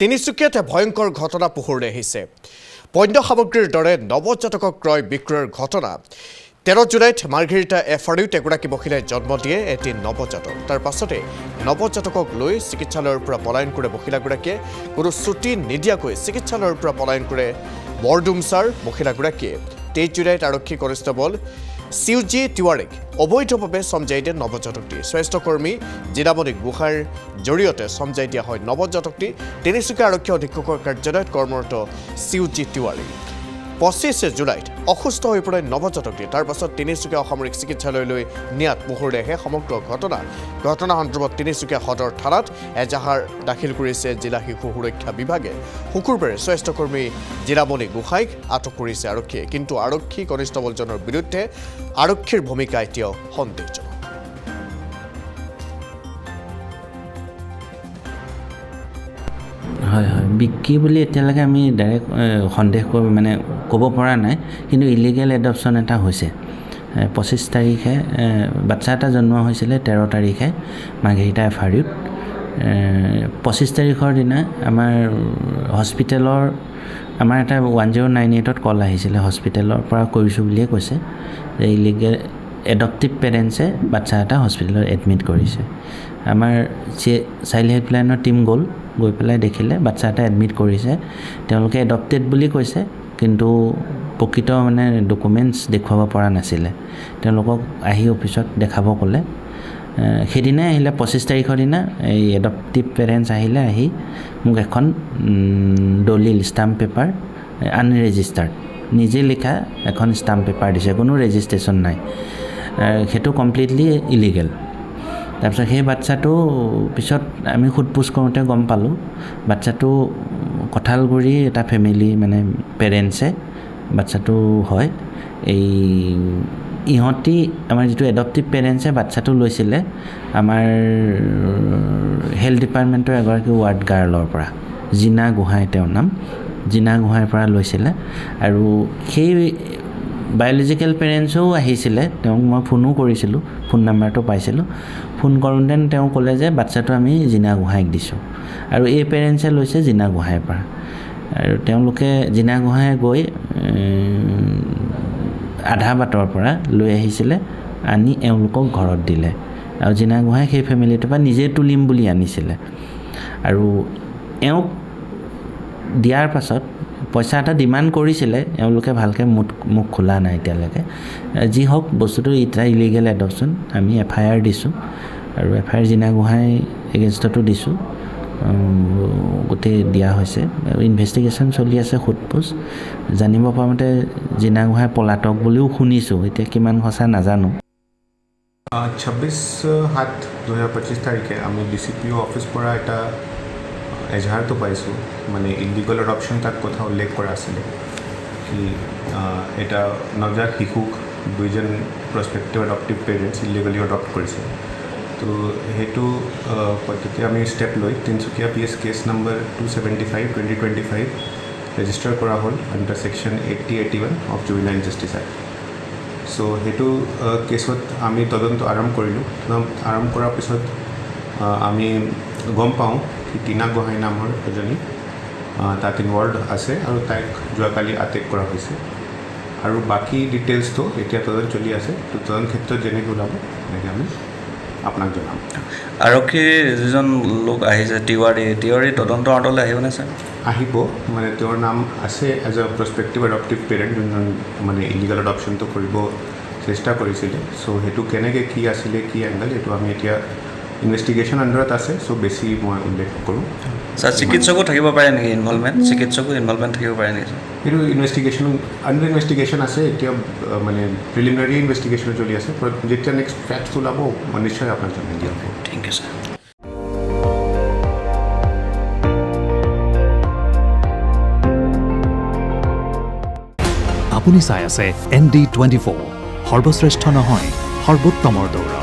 তিনিচুকীয়াত ভয়ংকৰ ঘটনা পোহৰলৈ আহিছে। পণ্য সামগ্ৰীৰ দৰে নৱজাতকক ক্ৰয় বিক্ৰয়ৰ ঘটনা। 13 জুলাইত মাৰ্ঘেৰিটা এফাৰিউত এগৰাকী মহিলাই জন্ম দিয়ে এটি নৱজাতক। তাৰ পাছতে নৱজাতকক লৈ চিকিৎসালয়ৰ পৰা পলায়ন কৰে মহিলাগৰাকীয়ে। কোনো ছুটি নিদিয়াকৈ চিকিৎসালয়ৰ পৰা পলায়ন কৰে বৰডুমছাৰ মহিলাগৰাকীয়ে। 23 জুলাইত আৰক্ষী কনিষ্টেবল চিউজি তিৱাৰীক অবৈধভাৱে চমজাই দিয়ে নৱজাতকটি। স্বাস্থ্যকৰ্মী জিনামণি গোহাঁইৰ জৰিয়তে চমজাই দিয়া হয় নৱজাতকটি। তিনিচুকীয়া আৰক্ষী অধীক্ষকৰ কাৰ্যালয়ত কৰ্মৰত চিউজি তিৱাৰী। 25 জুলাইত অসুস্থ হৈ পৰে নৱজাতকটি। তাৰ পাছত তিনিচুকীয়া অসামৰিক চিকিৎসালয়লৈ নিয়াত পোহৰলৈ আহে সমগ্ৰ ঘটনা সন্দৰ্ভত তিনিচুকীয়া সদৰ থানাত এজাহাৰ দাখিল কৰিছে জিলা শিশু সুৰক্ষা বিভাগে। শুকুৰবাৰে স্বাস্থ্যকৰ্মী জিনামণি গোহাঁইক আটক কৰিছে আৰক্ষীয়ে। কিন্তু আৰক্ষী কনিষ্টেবলজনৰ বিৰুদ্ধে আৰক্ষীৰ ভূমিকা এতিয়াও সন্দেহজনক। হয় বিক্ৰী বুলি এতিয়ালৈকে আমি ডাইৰেক্ট সন্দেহ মানে ক'ব পৰা নাই, কিন্তু ইলিগেল এডপশ্যন এটা হৈছে। 25 তাৰিখে বাচ্চা এটা জন্ম হৈছিলে, 13 তাৰিখে মাৰ্ঘেৰিটা এফাৰিউত। 25 তাৰিখৰ দিনা আমাৰ হস্পিটেলৰ এটা 1098ত কল আহিছিলে, হস্পিটেলৰ পৰা কৰিছোঁ বুলিয়ে কৈছে যে ইলিগেল এডপটিভ পেৰেণ্টছে বাচ্চা এটা হস্পিটেলত এডমিট কৰিছে। আমাৰ চাইল্ড হেল্পলাইনৰ টীম গৈ পেলাই দেখিলে বাচ্চা এটা এডমিট কৰিছে। তেওঁলোকে এডপ্টেড বুলি কৈছে, কিন্তু প্ৰকৃত মানে ডকুমেণ্টছ দেখুৱাব পৰা নাছিলে। তেওঁলোকক আহি অফিচত দেখাব ক'লে। সেইদিনাই আহিলে 25 তাৰিখৰ দিনা এই এডপটিভ পেৰেণ্টছ আহি মোক এখন দলিল ষ্টাম্প পেপাৰ আনৰেজিষ্টাৰ্ড নিজে লিখা এখন ষ্টাম্প পেপাৰ দিছে, কোনো ৰেজিষ্ট্ৰেশ্যন নাই। সেইটো কমপ্লিটলি ইলিগেল। তাৰপিছত সেই বাচ্চাটো পিছত আমি সোধপোছ কৰোঁতে গম পালোঁ বাচ্চাটো কঁঠালগুৰি এটা ফেমিলি মানে পেৰেণ্টছে বাচ্চাটো হয়। ইহঁতি আমাৰ যিটো এডপটিভ পেৰেণ্টছে বাচ্চাটো লৈছিলে আমাৰ হেল্থ ডিপাৰ্টমেণ্টৰ এগৰাকী ৱাৰ্ড গাৰ্লৰ পৰা, জিনা গোহাঁই তেওঁৰ নাম, জিনা গোহাঁইৰ পৰা লৈছিলে। আৰু সেই বায়'লজিকেল পেৰেণ্টছো আহিছিলে, তেওঁক মই ফোনো কৰিছিলোঁ, ফোন নাম্বাৰটো পাইছিলোঁ। ফোন কৰোঁতে তেওঁ ক'লে যে বাচ্চাটো আমি জিনা গোহাঁইক দিছোঁ, আৰু এই পেৰেণ্টছে লৈছে জিনা গোহাঁইৰ পৰা। আৰু তেওঁলোকে জিনা গোহাঁই গৈ আধা বাটৰ পৰা লৈ আহিছিলে, আনি এওঁলোকক ঘৰত দিলে। আৰু জিনা গোহাঁই সেই ফেমিলিটোৰ পৰা নিজে তুলিম বুলি আনিছিলে। আৰু এওঁক দিয়াৰ পাছত পইচা এটা ডিমাণ্ড কৰিছিলে, এওঁলোকে ভালকৈ মুখ খোলা নাই এতিয়ালৈকে। যি হওক বস্তুটো এতিয়া ইলিগেল এডপশ্যন, আমি FIR দিছোঁ, আৰু FIR জিনা গোহাঁই এগেইনষ্টতো দিছোঁ, গোটেই দিয়া হৈছে। ইনভেষ্টিগেশ্যন চলি আছে, সোধপোছ। জানিব পৰা মতে জিনা গোহাঁই পলাতক বুলিও শুনিছোঁ, এতিয়া কিমান সঁচা নাজানো। 26/7/2025 তাৰিখে আমি DCPO অফিচ পৰা এটা এজাহাৰটো পাইছোঁ, মানে ইলিগেল এডপশ্যন তাত কথা উল্লেখ কৰা আছিলে কি এটা নৱজাত শিশুক 2জন prospective adoptive parents illegally adopt কৰিছে। তো সেইটো পদ্ধতি আমি ষ্টেপ লৈ Tinsukia PS case number 275/2025 register কৰা হ'ল under section 8081 of juvenile justice act. So' সেইটো কেছত আমি তদন্ত আৰম্ভ কৰিলোঁ। আৰম্ভ কৰাৰ পিছত আমি গম পাওঁ কি টিনা গোহাঁই নামৰ এজনী তাত ইনভলভ আছে, আৰু তাইক যোৱাকালি আটেক কৰা হৈছে। আৰু বাকী ডিটেইলছটো এতিয়া তদন্ত চলি আছে। তো তদন্ত ক্ষেত্ৰত যেনেকৈ ওলাব এনেকৈ আমি আপোনাক জনাম। আৰক্ষীৰ যিজন লোক আহিছে তিৱাৰী তদন্ত অন্তলৈ আহিবনে ছাৰ? আহিব, মানে তেওঁৰ নাম আছে এজ এ প্ৰস্পেক্টিভ এডপটিভ পেৰেণ্ট, যোনজন মানে ইলিগেল এডপশ্যনটো কৰিব চেষ্টা কৰিছিলে। চ' সেইটো কেনেকৈ কি আছিলে, কি এংগল, এইটো আমি এতিয়া ইনভেষ্টিগেশ্যন আণ্ডাৰত আছে। চ' বেছি মই উল্লেখ কৰোঁ। ছাৰ চিকিৎসকো থাকিব পাৰে নেকি ইনভলভমেণ্ট থাকিব পাৰে নেকি? এইটো আণ্ডাৰ ইনভেষ্টিগেশ্যন আছে এতিয়া, মানে প্ৰিলিমিনাৰী ইনভেষ্টিগেশ্যন চলি আছে। যেতিয়া নেক্সট ফেক্টছ ওলাব নিশ্চয় আপোনাক জনাই দিয়া হ'ব। Thank you sir. আপুনি চাই আছে ND24, সৰ্বশ্ৰেষ্ঠ নহয় সৰ্বোত্তমৰ দৌৰা।